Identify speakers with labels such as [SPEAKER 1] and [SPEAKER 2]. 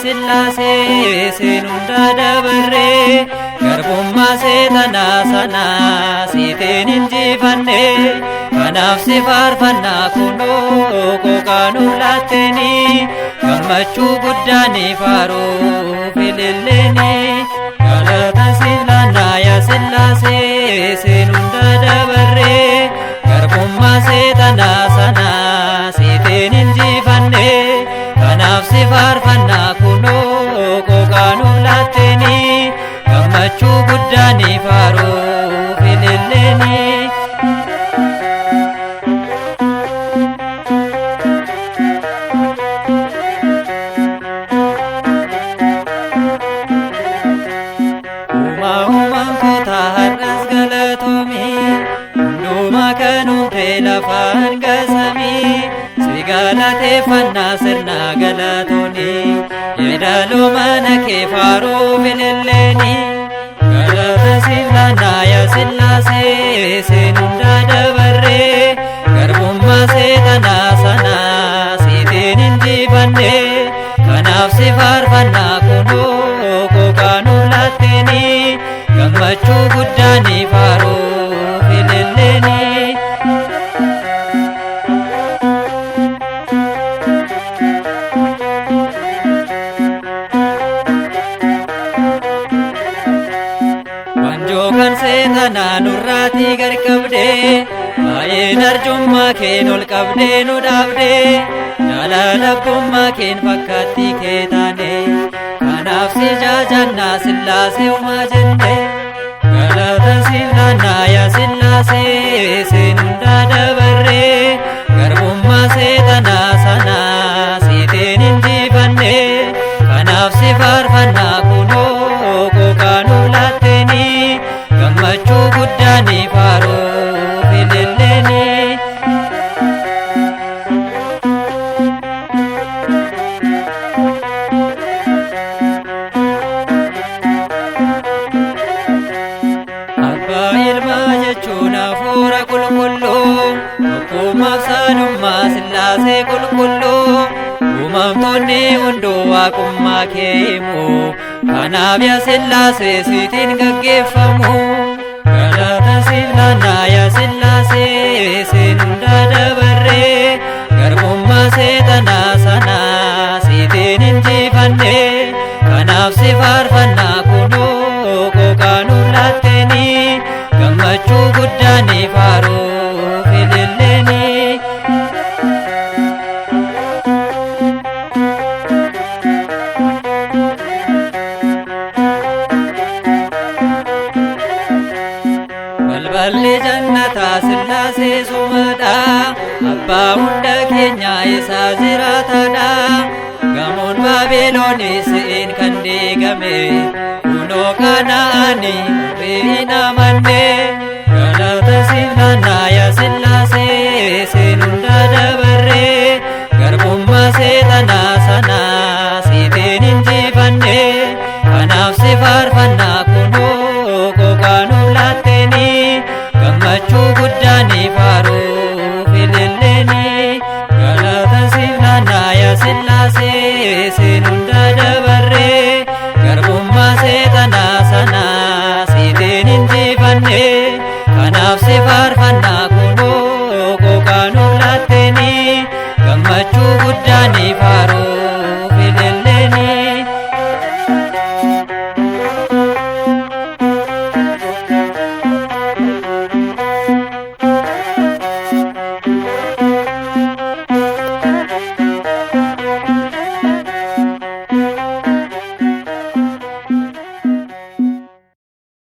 [SPEAKER 1] Sillaase seenunda dabarre garbummaa seexanaa sanaa siiteen injifanne kanaaf si faarfannaa kunoo qooqaanuu laatteni gammachuu guddaanii faaruuf ililleeni galata siif laannaa yaa Sillaase seenunda dabarre garbummaa seexanaa sanaa siiteen injifanne kanaaf si faarfannaa kunoo qooqaanuu laatteni gammachuu guddaanii faaruuf ililleeni. Uumamtoota har'as galatoomii hundumaa kan uume lafaan gasamii si galateeffannaa sirna galatooni yeedaloo mana kee faaruuf ililleeni galata siif laannaa yaa Sillaase seenunda dabarre garbummaa seexanaa sanaa siiteen injifanne kanaaf si faarfannaa kunoo qooqaanuu laatteni gammachuu guddaanii faaruuf ililleeni. Wanjoo kan seexanaa nurraatii gad qabdee baay'een arjummaa keen ol qabdee nu dhaabdee jaalalabbummaa keen fakkaattii kee taane kanaaf si jaajannaa Sillaase uumaa jenne galata siif laannaa yaa Sillaase seenunda dabarre garbummaa seexanaa sanaa siiteen injifanne kanaaf si faarfannaa kunoo qooqaanuu laatteni gammachuu guddaanii faaruuf ililleeni. Abbaa Ilmaa jechuun hafuura qulqulluu tokkummaaf saanummaa Sillaasee qulqulluu uumamtoonni hunduu waaqummaa kee himu kanaaf yaa Sillaase siitiin gaggeeffamu galata siif laannaa yaa Sillaase seenunda dabarre garbummaa seexanaa sanaa siiteen injifanne kanaaf si faarfannaa kunoo qooqaanuu laatteni gammachuu guddaanii faaruuf ililleeni. Balballi jannataa Sillaase sumadha abbaa hunda keenya isaa jiraatadha gamoon Baabiloonis si'iin kan diigame kunoo Kana'aanii hin amanne galata siif laannaa yaa Sillaase seenunda dabarre garbummaa seexanaa sanaa siiteen injifanne kanaaf si faarfannaa kunoo qooqaanuu laatteni gammachuu guddaanii faaruuf ililleeni galata siif laannaa yaa Sillaase kanaaf si faarfannaa kunoo qooqaa nuuf laatteni gammachuu guddaanii